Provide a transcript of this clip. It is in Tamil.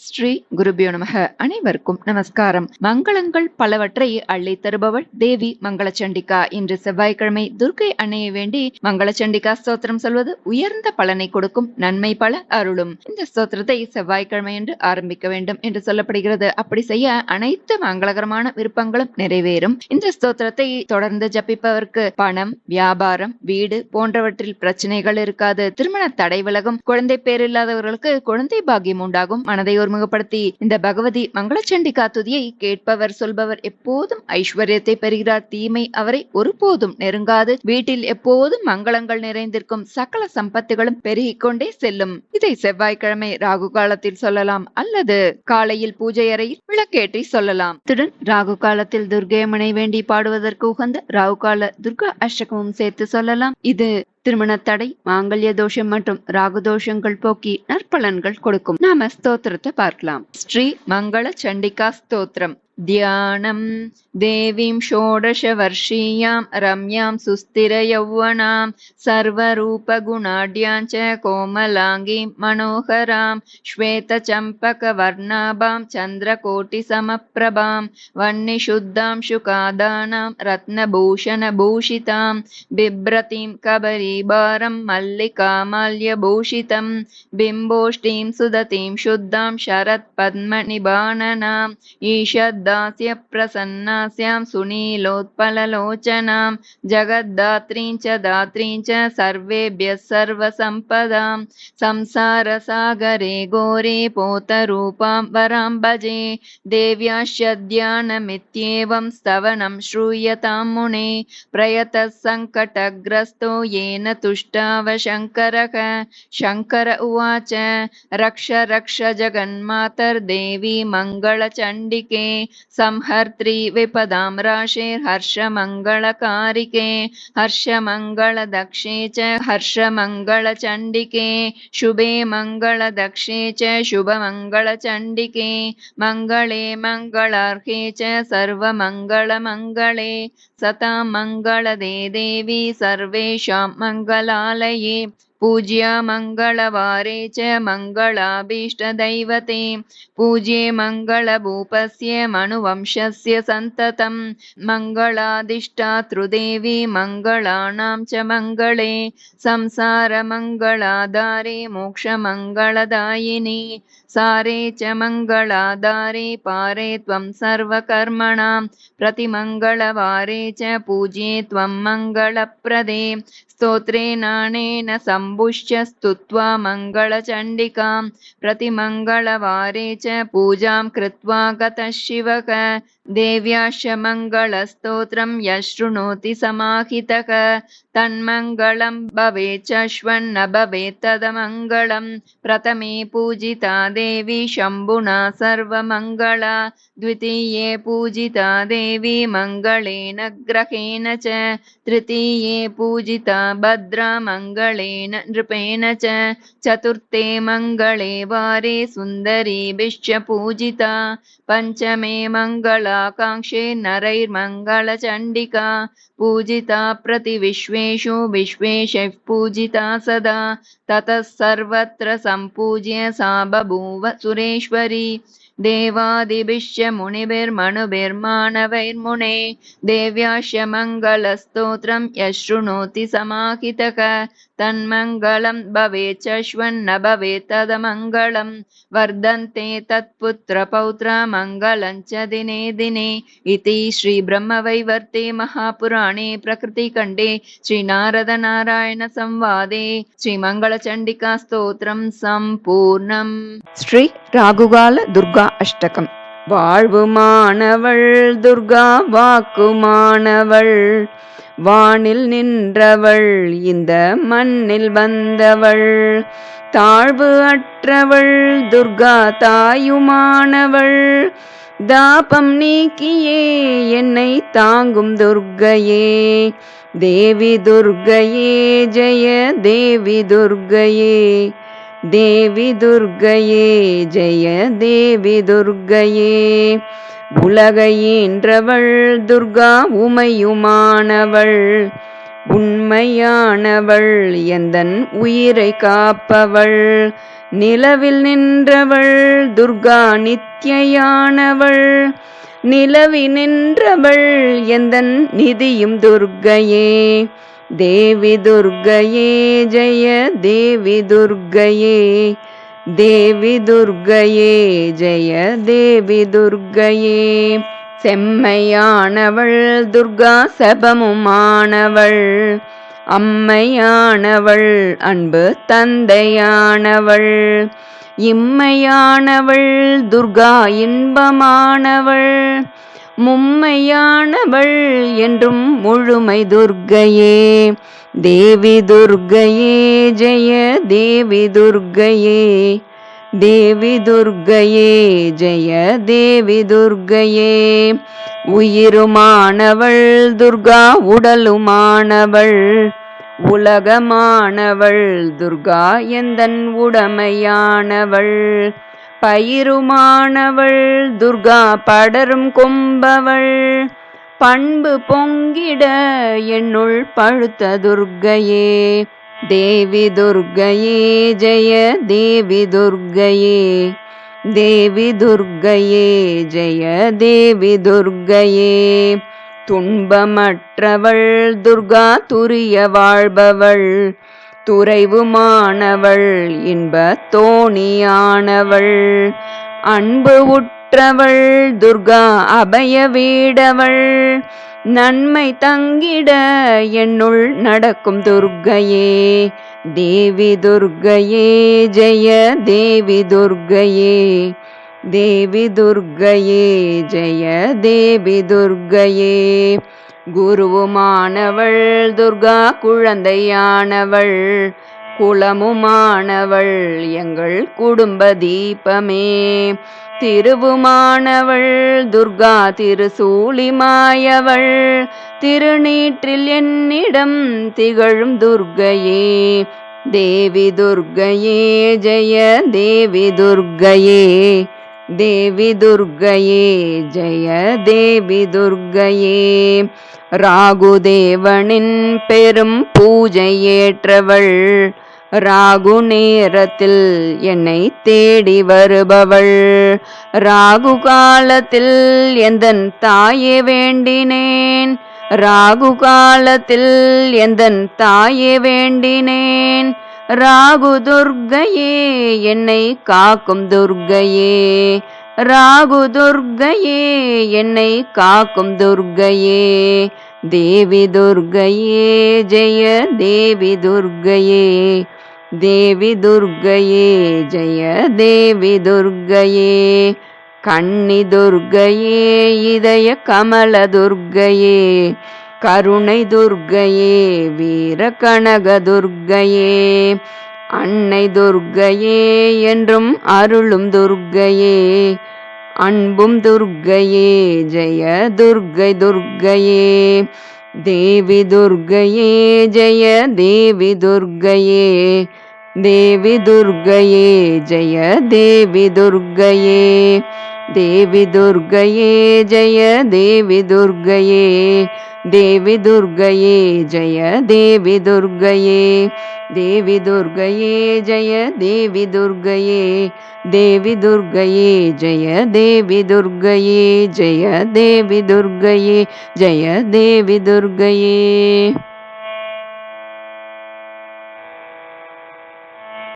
ஸ்ரீ குருபியோ நமக. அனைவருக்கும் நமஸ்காரம். மங்களங்கள் பலவற்றை அள்ளி தருபவள் தேவி மங்களச்சண்டிகா. இன்று செவ்வாய்க்கிழமை துர்க்கை அன்னையை வேண்டி மங்களச்சண்டிகா ஸ்தோத்திரம் சொல்வது உயர்ந்த பலனை கொடுக்கும், நன்மை பல அருளும். இந்த ஸ்தோத்திரத்தை செவ்வாய்க்கிழமை என்று ஆரம்பிக்க வேண்டும் என்று சொல்லப்படுகிறது. அப்படி செய்ய அனைத்து மங்களகரமான விருப்பங்களும் நிறைவேறும். இந்த ஸ்தோத்திரத்தை தொடர்ந்து ஜபிப்பவருக்கு பணம், வியாபாரம், வீடு போன்றவற்றில் பிரச்சனைகள் இருக்காது. திருமண தடை விலகும். குழந்தை பேர் இல்லாதவர்களுக்கு குழந்தை பாக்கியம் உண்டாகும். மனதை ஒருமுகப்படுத்தி இந்த பகவதி மங்களச்சண்டிகா துதியை கேட்பவர் சொல்பவர் எப்போதும் ஐஸ்வர்யத்தை பெறுகிறார். தீமை அவரை ஒருபோதும் நெருங்காது. வீட்டில் எப்போதும் மங்களங்கள் நிறைந்திருக்கும். சகல சம்பத்துகளும் பெருகிக் கொண்டே செல்லும். இதை செவ்வாய்க்கிழமை ராகு காலத்தில் சொல்லலாம் அல்லது காலையில் பூஜை அறையில் விளக்கேற்றி சொல்லலாம். இத்துடன் ராகு காலத்தில் துர்க்கையம்மனை வேண்டி பாடுவதற்கு உகந்த ராகு கால துர்கா அஷ்டகமும் சேர்த்து சொல்லலாம். இது திருமண தடை, மாங்கல்ய தோஷம் மற்றும் ராகு தோஷங்கள் போக்கி நற்பலன்கள் கொடுக்கும். நாம ஸ்தோத்திரத்தை பார்க்கலாம். ஸ்ரீ மங்கள சண்டிகா ஸ்தோத்திரம். தியானம். தேவீம் ஷோடச வர்ஷீயாம் ரம்யாம் சுஸ்திர யௌவனாம் சர்வரூப குணாட்யாஞ்ச கோமலாங்கீம் மனோகராம் ஸ்வேத சம்பக வர்ணாபாம் சந்திரகோட்டி சமப்பிரபாம் வன்னி சுத்தாம் சுகாதானாம் ரத்னபூஷண பூஷிதாம் பிப்ரதீம் கபரீபாரம் மல்லிகா மால்ய பூஷிதம் பிம்போஷ்டீம் சுததீம் சுத்தாம் சரத் பத்ம நிபானனாம் ஈஷத் दास्य प्रसन्नास्यां सुनीलोत्पललोचनां जगद्दात्रीं च सर्वेभ्यः सर्वसम्पदां संसारसागरे घोरे पोतरूपां वरां भजे देव्याश्यध्यानमित्येवं स्तवनं श्रूयतां मुने प्रयतः सङ्कटग्रस्तो येन तुष्टाव शङ्करः शङ्कर उवाच रक्ष रक्ष जगन्मातर्देवी मङ्गलचण्डिके संहर्त्री विपदां राशेर्हर्षमङ्गलकारिके हर्षमङ्गलदक्षे च हर्षमङ्गलचण्डिके शुभे मङ्गलदक्षे च शुभमङ्गलचण्डिके मङ्गले मङ्गलार्हे च सर्वमङ्गलमङ्गले सतां मङ्गलदे देवी सर्वेषां मङ्गलालये पूज्या मङ्गलवारे च मङ्गलाभीष्टदैवते पूज्ये मङ्गलभूपस्य मनुवंशस्य सन्ततं मङ्गलाधिष्ठातृदेवी मङ्गलानां च मङ्गले संसारमङ्गलाधारे मोक्षमङ्गलदायिनी सारे च मङ्गलाधारे पारे त्वं सर्वकर्मणां प्रतिमङ्गलवारे च पूज्ये त्वं मङ्गलप्रदे स्तोत्रेणानेन सम्भुश्च स्तुत्वा मङ्गलचण्डिकां प्रतिमङ्गलवारे च पूजां कृत्वा गतः शिवः देव्याश्च मङ्गलस्तोत्रं यः शृणोति समाहितः तन्मङ्गलं भवेच्चश्वन्न भवेत् तदमङ्गलं प्रथमे पूजिता देवी शम्भुना सर्वमङ्गला द्वितीये पूजिता देवी मङ्गलेन ग्रहेण च तृतीये पूजिता भद्रा मङ्गलेन नृपेण च चतुर्थे मङ्गले वारे सुन्दरीभिश्च पूजिता पञ्चमे मङ्गलाकाङ्क्षे नरैर्मङ्गलचण्डिका पूजिता प्रतिविश्वेषु विश्वेशैः पूजिता सदा ततः सर्वत्र सम्पूज्य सा बभूव सुरेश्वरी देवादिभिश्च मुनिभिर्मनुभिर्मानवैर्मुने देव्याश्च मङ्गलस्तोत्रं यः शृणोति समाहितः तन्मङ्गलं भवेच्चश्वन्न भवेत् तदमङ्गलं वर्धन्ते तत्पुत्रपौत्र मङ्गलं च दिने दिने इति श्रीब्रह्मवैवर्ते महापुराणे प्रकृतिखण्डे श्रीनारदनारायण संवादे श्रीमङ्गलचण्डिका स्तोत्रं सम्पूर्णम्. श्री रागुकाल दुर्गा अष्टकम्. வாழ்வுமானவள் துர்கா வாக்குமானவள் வானில் நின்றவள் இந்த மண்ணில் வந்தவள் தாழ்வு அற்றவள் துர்கா தாயுமானவள் தாபம் நீக்கியே என்னை தாங்கும் துர்க்கையே தேவி துர்க்கையே ஜெய தேவி துர்க்கையே தேவி துர்க்கையே ஜெய தேவி துர்க்கையே உலகையீன்றவள் துர்கா உமையுமானவள் உண்மையானவள் எந்தன் உயிரை காப்பவள் நிலவில் நின்றவள் துர்கா நித்யையானவள், நிலவி நின்றவள் எந்தன் நிதியும் துர்க்கையே. தேவி துர்க்கையே ஜெய தேவி துர்க்கையே, தேவி துர்க்கையே ஜெய தேவி துர்க்கையே. செம்மையானவள் துர்கா சபமுமானவள், அம்மையானவள் அன்பு தந்தையானவள், இம்மையானவள் துர்கா இன்பமானவள், மும்மையானவள் என்றும் முழுமை துர்க்கையே. தேவி துர்க்கையே ஜெய தேவி துர்க்கையே, தேவி துர்க்கையே ஜெய தேவி துர்க்கையே. உயிருமானவள் துர்கா உடலுமானவள், உலகமானவள் துர்கா எந்தன் உடமையானவள், பயிருமானவள் துர்கா படரும் கொம்பவள், பண்பு பொங்கிட என்னுள் பழுத்த துர்க்கையே. தேவி துர்க்கையே ஜெய தேவி துர்க்கையே, தேவி துர்க்கையே ஜெய தேவி துர்க்கையே. துன்பமற்றவள் துர்கா துரிய வாழ்பவள், துறைவுமானவள் இன்ப தோணியானவள், அன்பு உற்றவள் துர்கா அபய வீடவள், நன்மை தங்கிட என்னுள் நடக்கும் துர்க்கையே. தேவி துர்க்கையே ஜெய தேவி துர்க்கையே, தேவி துர்க்கையே ஜெய தேவி துர்க்கையே. குருவுமானவள் துர்கா குழந்தையானவள், குலமுமானவள் எங்கள் குடும்ப தீபமே, திருவுமானவள் துர்கா திருசூலிமாயவள், திருநீற்றில் என்னிடம் திகழும் துர்க்கையே. தேவி துர்க்கையே ஜெய தேவி துர்க்கையே, தேவி துர்க்கையே ஜெய தேவி துர்க்கையே. ராகுதேவனின் பெரும் பூஜை ஏற்றவள், ராகு நேரத்தில் என்னை தேடி வருபவள், ராகு காலத்தில் எந்தன் தாயே வேண்டினேன், ராகு காலத்தில் எந்தன் தாயே வேண்டினேன். ராகு துர்க்கையே என்னை காக்கும் துர்க்கையே, ராகு துர்க்கையே என்னை காக்கும் துர்க்கையே. தேவி துர்க்கையே ஜெய தேவி துர்க்கையே, தேவி துர்க்கையே ஜெய தேவி துர்க்கையே. கன்னி துர்க்கையே இதய கமல துர்க்கையே, கருணை துர்க்கையே வீர கனக துர்க்கையே, அன்னை துர்க்கையே என்றும் அருளும் துர்க்கையே, அன்பும் துர்க்கையே ஜெய துர்க்கை துர்க்கையே. தேவி துர்க்கையே ஜெய தேவி துர்க்கையே, தேவி துர்க்கையே ஜெய தேவி துர்க்கையே, தேவி துர்க்கையே ஜெய தேவி துர்க்கையே, தேவி துர்க்கையே ஜெய தேவி துர்க்கையே, தேவி துர்க்கையே ஜெய தேவி துர்க்கையே, தேவி துர்க்கையே ஜெய தேவி துர்க்கையே, ஜெய தேவி துர்க்கையே, ஜெய தேவி துர்க்கையே.